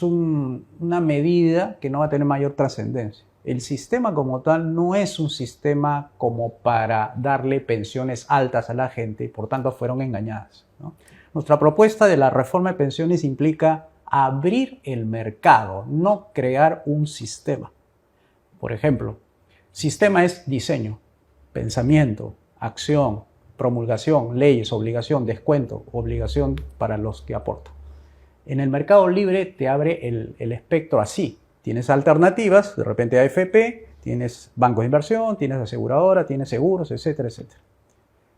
una medida que no va a tener mayor trascendencia. El sistema como tal no es un sistema como para darle pensiones altas a la gente y por tanto fueron engañadas, ¿no? Nuestra propuesta de la reforma de pensiones implica abrir el mercado, no crear un sistema. Por ejemplo, sistema es diseño, pensamiento, acción, promulgación, leyes, obligación, descuento, obligación para los que aportan. En el mercado libre te abre el espectro así. Tienes alternativas, de repente AFP, tienes bancos de inversión, tienes aseguradora, tienes seguros, etcétera, etcétera.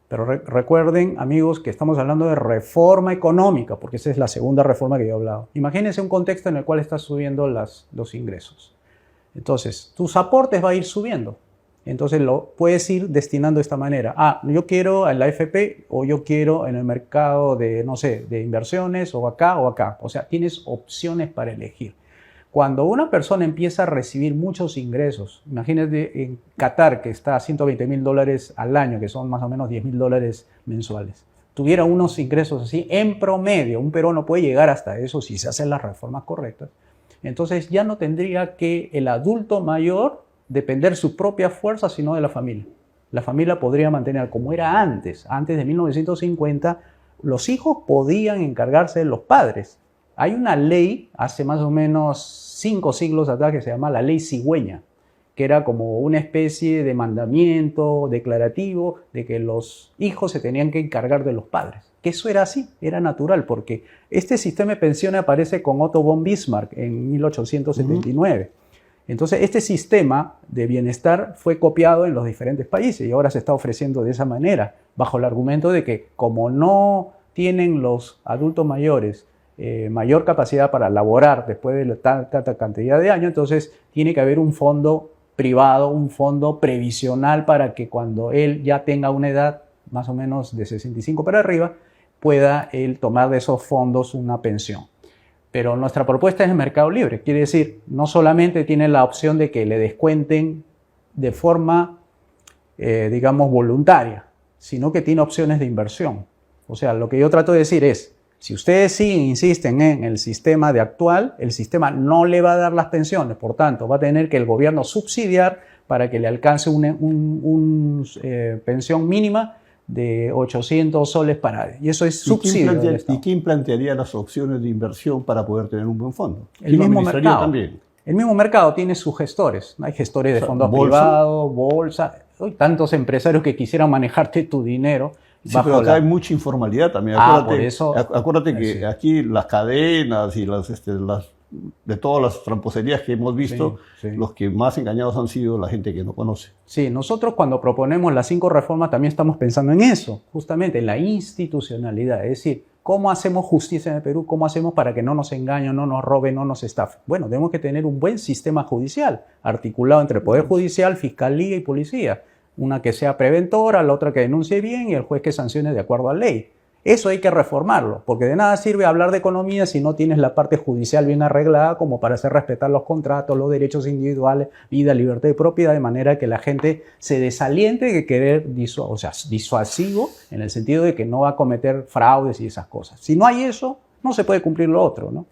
Pero recuerden, amigos, que estamos hablando de reforma económica, porque esa es la segunda reforma que yo he hablado. Imagínense un contexto en el cual estás subiendo los ingresos. Entonces, tus aportes van a ir subiendo. Entonces, lo puedes ir destinando de esta manera. Ah, yo quiero en la AFP o yo quiero en el mercado de, no sé, de inversiones o acá o acá. O sea, tienes opciones para elegir. Cuando una persona empieza a recibir muchos ingresos, imagínate en Qatar, que está a $120.000 al año, que son más o menos $10.000 mensuales, tuviera unos ingresos así, en promedio, un peruano puede llegar hasta eso si se hacen las reformas correctas. Entonces ya no tendría que el adulto mayor depender de su propia fuerza, sino de la familia. La familia podría mantener como era antes de 1950, los hijos podían encargarse de los padres. Hay una ley hace más o menos 5 siglos atrás que se llama la ley cigüeña, que era como una especie de mandamiento declarativo de que los hijos se tenían que encargar de los padres. Que eso era así, era natural, porque este sistema de pensiones aparece con Otto von Bismarck en 1879. Entonces, este sistema de bienestar fue copiado en los diferentes países y ahora se está ofreciendo de esa manera, bajo el argumento de que como no tienen los adultos mayores mayor capacidad para laborar después de tanta cantidad de años, entonces tiene que haber un fondo privado, un fondo previsional para que cuando él ya tenga una edad más o menos de 65 para arriba, pueda él tomar de esos fondos una pensión. Pero nuestra propuesta es el mercado libre, quiere decir, no solamente tiene la opción de que le descuenten de forma, digamos, voluntaria, sino que tiene opciones de inversión. O sea, lo que yo trato de decir es, si ustedes insisten en el sistema de actual, el sistema no le va a dar las pensiones, por tanto, va a tener que el gobierno subsidiar para que le alcance una pensión mínima de 800 soles para... Y eso es subsidio del Estado. ¿Y quién plantearía las opciones de inversión para poder tener un buen fondo? El mismo mercado. También? El mismo mercado tiene sus gestores. Hay gestores de fondos privados, bolsa. Hay tantos empresarios que quisieran manejarte tu dinero. Sí, pero acá hay mucha informalidad también. Acuérdate que sí, aquí las cadenas y de todas las tramposerías que hemos visto, sí. Los que más engañados han sido la gente que no conoce. Sí, nosotros cuando proponemos las 5 reformas también estamos pensando en eso, justamente en la institucionalidad, es decir, ¿cómo hacemos justicia en el Perú? ¿Cómo hacemos para que no nos engañen, no nos roben, no nos estafen? Bueno, tenemos que tener un buen sistema judicial, articulado entre Poder Judicial, Fiscalía y Policía. Una que sea preventora, la otra que denuncie bien y el juez que sancione de acuerdo a ley. Eso hay que reformarlo, porque de nada sirve hablar de economía si no tienes la parte judicial bien arreglada como para hacer respetar los contratos, los derechos individuales, vida, libertad y propiedad, de manera que la gente se desaliente de querer disuasivo en el sentido de que no va a cometer fraudes y esas cosas. Si no hay eso, no se puede cumplir lo otro, ¿no?